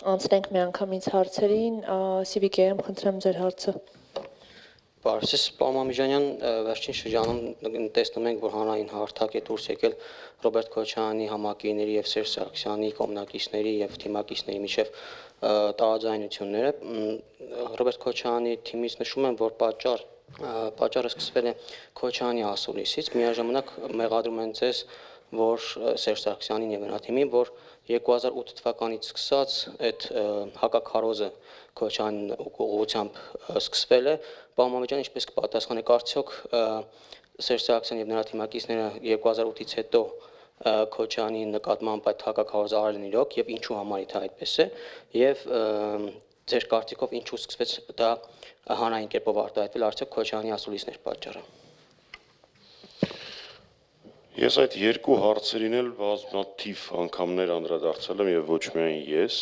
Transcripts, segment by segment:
Անցնենք միանգամից հարցերին, Սիվիկեյեմ խնդրեմ ձեր հարցը։ Բարսես Պալմամիջանյան վերջին շրջանում տեսնում ենք, որ հանրային հարթակ է դուրս եկել Ռոբերտ Քոչարյանի համակիների եւ Սերժ Սարգսյանի կողմնակիցների եւ թիմակիցների միջև տարաձայնությունները։ Ռոբերտ Քոչարյանի թիմից նշում են, որ պատճառը սկսվել է Քոչարյանի ասուլիսից, միաժամանակ մեղադրում են ձեզ, որ Սերժ Սարգսյանին եւ նրա թիմին, որ 2008 թվականից սկսած այդ հակաքարոզը Քոչարյանի ուղղությամբ սկսվել է, Պալմամիջան ինչպես կպատասխանեք, արդյոք Սերժ Սարգսյանը եւ նրա թիմակիցները 2008-ից հետո Քոչարյանի նկատմամբ այդ հակաքարոզը արել են իրոք եւ ինչու համար դա այդպես է եւ ձեր կարծիքով ինչու սկսվեց դա հանրային կերպով արտահայտվել, արդյոք Քոչարյանի ասուլիսներ պատճառը։ Ես այդ երկու հարցերին էլ բազմաթիվ անգամներ անդրադարձել եմ եւ ոչ միայն ես,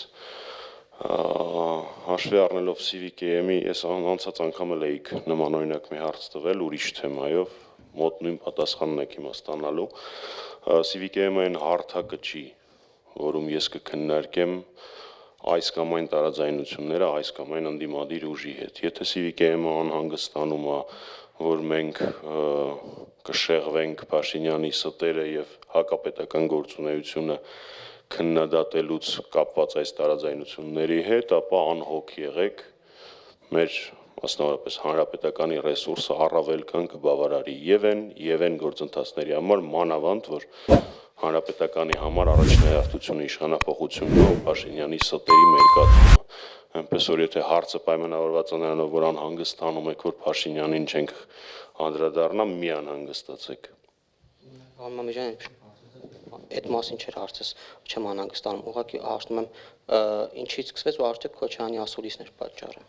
հաշվի առնելով Սիվիկեյեմի, ես անցած անգամ էլ էիք նմանօրինակ մի հարց տվել ուրիշ թեմայով, մոտ նույն պատասխանն եք հիմա ստանալու, Սիվիկեյեմը այն հարթակը չի, որում ես կքննարկեմ այս կամ այն տարաձայնությունները այս կամ այն ընդդիմադիր ուժի հետ։ Եթե Սիվիկեյեմը անհանգստանում է, որ մենք կշեղվենք Փաշինյանի ստերը եւ հակապետական գործունեությունը քննադատելուց կապված այս տարաձայնությունների հետ, ապա անհոգ եղեք, մեր մասնավորապես հանրապետականի ռեսուրսը առավել կան կբավարարի եւ այն գործընթացների համար, մանավանդ որ հանրապետականի համար առաջնահերթությունը իշխանափոխությունն ու Փաշինյանի ստերի մերկացումը։ Այնպես որ եթե հարցը պայմանավորված է նրանով, որ անհանգստանում եք, որ Փաշինյանին չենք անդրադառնա, մի անհանգստացեք։ Պալմամիջան, այդ մասին չէր հարցս, չեմ անհանգստանում, ուղղակի հարցնում եմ, ինչից սկսվեց ու արդյոք Քոչարյանի ասուլիսներ պատճառը։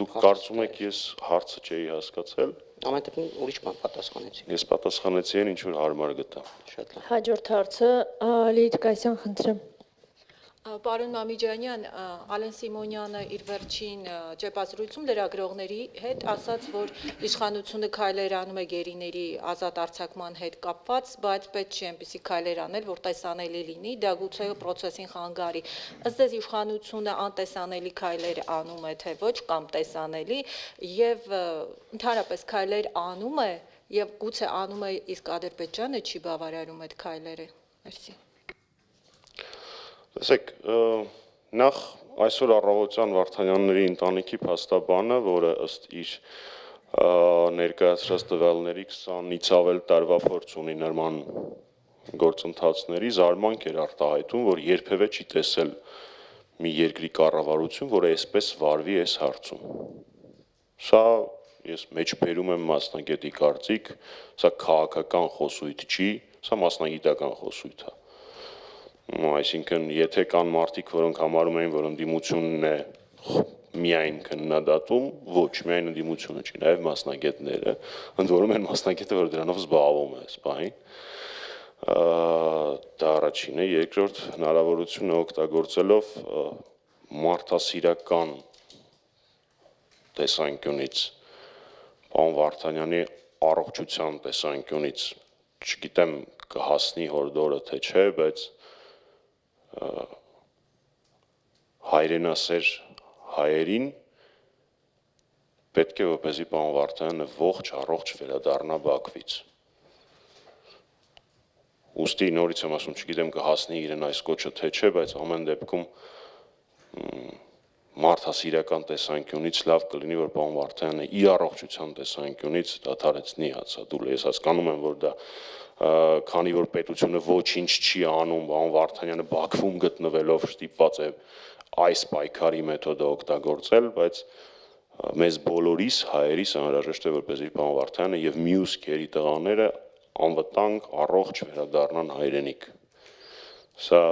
Դուք կարծում եք ես հարցը չէի հասկացել։ Ամեն դեպքում ուրիշ բան պատասխանեցի։ Ես պատասխանեցի այն, ինչ որ հարմար գտա։ Շատ լավ։ Հաջորդ հարցը Լիլիթ Կայսյան խնդրեմ։ Պարոն Մամիջանյան, Ալեն Սիմոնյանը իր վերջին ճեպազրույցում լրագրողների հետ ասաց, որ իշխանությունը քայլեր անում է գերիների ազատ արձակման հետ կապված, բայց պետք չի այնպիսի քայլեր անել, որ տեսանելի լինի, դա գուցե process-ին խանգարի։ Ըստ ձեզ իշխանությունը անտեսանելի քայլեր անում է, թե ոչ, կամ տեսանելի, եւ ընդհանրապես քայլեր անում է, եւ գուցե անում է, իսկ Ադրբեջանը չի բավարարում այդ քայլերը։ Մերսի։ Տեսեք, նախ այսօր առավոտյան Վարդանյանների ընտանիքի փաստաբանը, որը ըստ իր ներկայացրած տվյալների 20-ից ավել տարվա փորձ ունի նման գործընթացների, զարմանք էր արտահայտում, որ երբևէ չի տեսել մի երկրի կառավարություն, որը այսպես վարվի այս հարցում։ Սա ես մեջբերում եմ մասնագետի կարծիք, սա քաղաքական խոսույթ չի, սա մասնագիտական խոսույթ է։ Այսինքն, եթե կան մարդիկ, որոնք համարում են, որ ընդդիմությունն է միայն քննադատում, ոչ, միայն ընդդիմությունը չի, նաև մասնագետները, ընդ որում են մասնագետը, որ դրանով զբաղվում է այս պահին, դա առաջինը, երկրորդ հնարավորությունը օգտագործելով մարդասիրական տեսանկյունից, պարոն Վարդանյանի առողջության տեսանկյունից, չգիտեմ կհասնի հորդորը թե չէ, բայց հայրենասեր հայերին պետք է որպեսզի պարոն Վարդանյանը ողջ առողջ վերադառնա Բաքվից։ Ուստի նորից եմ ասում, չգիտեմ կհասնի իրեն այս կոչը թե չէ, բայց ամեն դեպքում մարդասիրական տեսանկյունից լավ կլինի, որ պարոն Վարդանյանը իր առողջության տեսանկյունից դադարեցնի հացադուլը։ Ես հասկանում եմ, որ դա քանի որ պետությունը ոչինչ չի անում, պարոն Վարդանյանը Բաքվում գտնվելով ստիպված է այս պայքարի մեթոդը օգտագործել, բայց մեզ բոլորիս հայերիս անհրաժեշտ է, որպեսզի պարոն Վարդանյանը եւ մյուս գերի տղաները անվտանգ առողջ վերադառնան հայրենիք։ Սա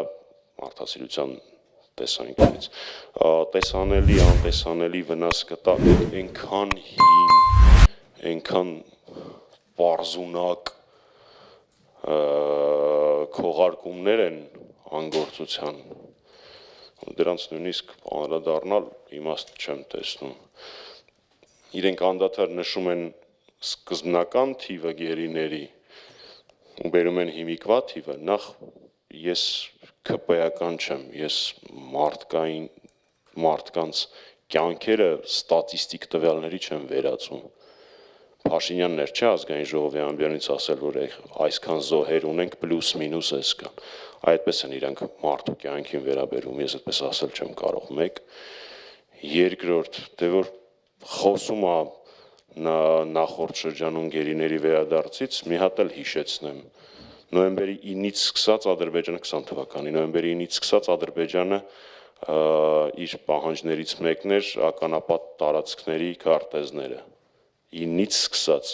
մարդասիրության տեսանկյունից տեսանելի, անտեսանելի վնաս կտա այնքան հին, այնքան պարզունակ քողարկումներ են անգործության, դրանց նույնիսկ անդրադառնալ իմաստ չեմ տեսնում։ Իրենք անդադար նշում են սկզբնական թիվը գերիների ու բերում են հիմիկվա թիվը, նախ ես ԿՊ-ական չեմ, ես մարդկանց կյանքերը ստատիստիկ տվյալների չեն վերածում։ Փաշինյանն չէ ազգային ժողովի ամբիոնից ասել, որ այսքան զոհեր ունենք պլյուս մինուս էս կան։ Այդպես են իրանք մարդու կյանքին վերաբերում, ես այդպես ասել չեմ կարող։ Մեկ, երկրորդ, դե որ խոսում է նախորդ շրջանում գերիների վերադարձից, մի հատ էլ հիշեցնեմ։ Նոյեմբերի 9-ից սկսած Ադրբեջանը 20 թվականի նոյեմբերի 9-ից սկսած Ադրբեջանը իր պահանջներից մեկն էր ականապատ տարածքների քարտեզները 9-ից սկսած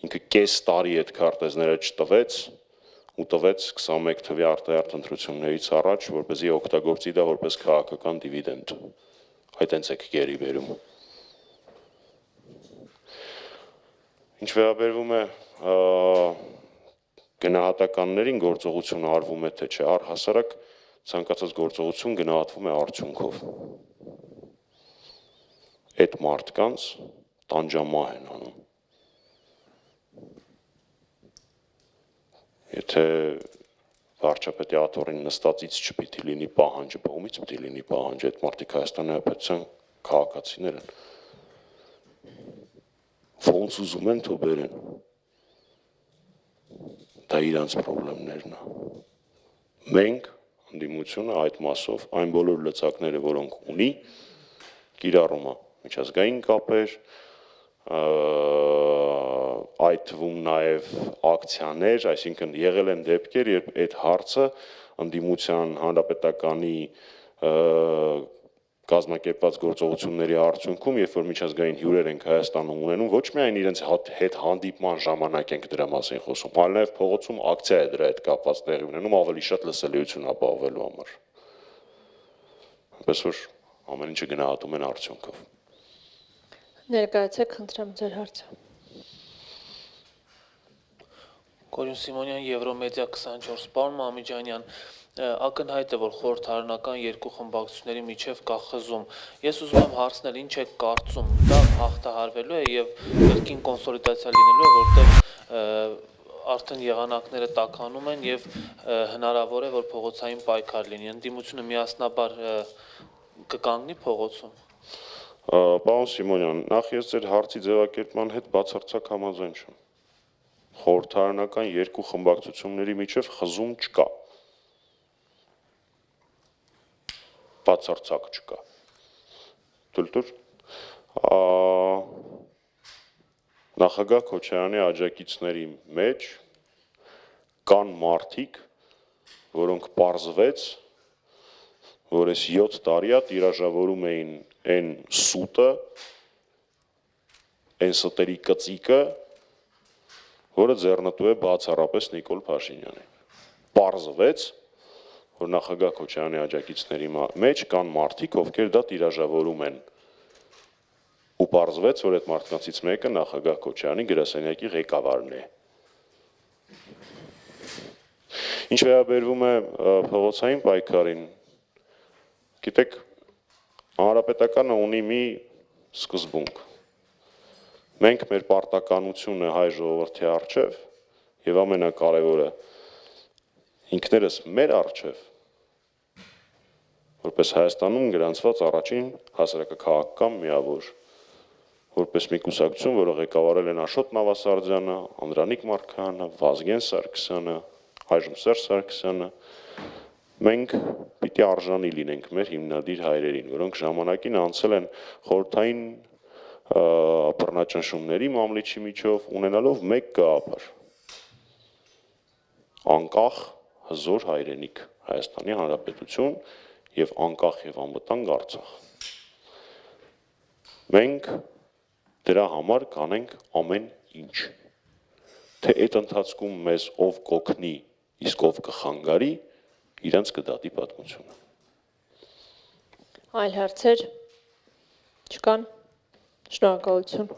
ինքը կես տարի այդ քարտեզները չտվեց ու տվեց 21 թվականի արտահերթ ընտրություններից առաջ, որպեսզի օգտագործի դա որպես քաղաքական դիվիդենդ։ Այդ հենց եք գերի բերում։ Ինչ վերաբերվում է գնահատականներին գործողությունը արվում է թե չէ, առհասարակ ցանկացած գործողություն գնահատվում է արդյունքով։ Այդ մարդկանց տանջամահ են անում։ Եթե վարչապետի աթոռին նստածից չպիտի լինի պահանջը, ումից պիտի լինի պահանջը, այդ մարդիկ Հայաստանի Հանրապետության քաղաքացիներ են։ Ոնց ուզում են թող բերեն։ Դա իրանց խնդիրներն է։ Մենք ընդդիմությունը այդ մասով այն բոլոր լծակները, որոնք ունի, կիրառում է միջազգային կապեր, այդ թվում նաև ակցիաներ, այսինքն եղել են դեպքեր, երբ այդ հարցը ընդդիմության հանրապետականի կազմակերպված գործողությունների արդյունքում, երբ որ միջազգային հյուրեր ենք Հայաստանում ունենում, ոչ միայն իրենց հետ հանդիպման ժամանակ ենք դրա մասին խոսում, այլ նաև փողոցում ակցիա է դրա հետ կապված տեղի ունենում ավելի շատ լսելիություն ապահովելու համար։ Այնպես որ ամեն ինչը գնահատում են արդյունքով։ Ներկայացեք, խնդրեմ ձեր հարցը։ Կորյուն Սիմոնյան, Եվրոմեդիա 24, պարոն Մամիջանյան, ակնհայտ է, որ խորհրդարանական երկու խմբակցությունների միջև կա խզում։ Ես ուզում եմ հարցնել, ինչ եք կարծում, դա հաղթահարվելու է եւ երկին կոնսոլիդացիա լինելու է, որտեղ արդեն եղանակները տաքանում են եւ հնարավոր է, որ փողոցային պայքար լինի։ Ընդդիմությունը միասնաբար կկանգնի փողոցում։ Պարոն Սիմոնյան, նախ ես ձեր հարցի ձևակերպման հետ բացարձակ համաձայն չեմ։ Խորհրդարանական երկու խմբակցությունների միջև խզում չկա։ Բացարձակ չկա։ Դուլտուր նախագահ Քոչարյանի աջակիցների մեջ կան մարդիկ, որոնք պարզվեց, որ այս 7 տարիա տիրաժավորում էին այն սուտը, այն ստերի կծիկը, որը ձեռնտու է բացառապես Նիկոլ Փաշինյանին։ Պարզվեց, որ նախագահ Քոչարյանի աջակիցների մեջ կան մարդիկ, ովքեր դա տիրաժավորում են։ Ու պարզվեց, որ այդ մարդկանցից մեկը նախագահ Քոչարյանի գրասենյակի ղեկավարն է։ Ինչ վերաբերվում է փողոցային պայքարին, գիտեք, հանրապետականը ունի մի սկզբունք։ Մենք մեր պարտականությունը հայ ժողովրդի առջև եւ ամենակարևորը ինքներս մեր առջև որպես Հայաստանում գրանցված առաջին հասարակաքաղաքական միավոր, որպես մի կուսակցություն, որը ղեկավարել են Աշոտ Նավասարդյանը, Անդրանիկ Մարկարյանը, Վազգեն Սարգսյանը, այժմ Սերժ Սարգսյանը, մենք պիտի արժանի լինենք մեր հիմնադիր հայրերին, որոնք ժամանակին անցել են խորհրդային բռնաճնշումների մամլիչի միջով, ունենալով մեկ գաղափար՝ անկախ հզոր հայրենիք Հայաստանի Հանրապետություն եւ անկախ եւ անվտանգ Արցախ։ Մենք դրա համար կանենք ամեն ինչ։ Թե այդ ընթացքում մեզ ով կօգնի, իսկ ով կխանգարի, իրենց կդատի պատմությունը։ Այլ հարցեր չկան։ Շնորհակալություն։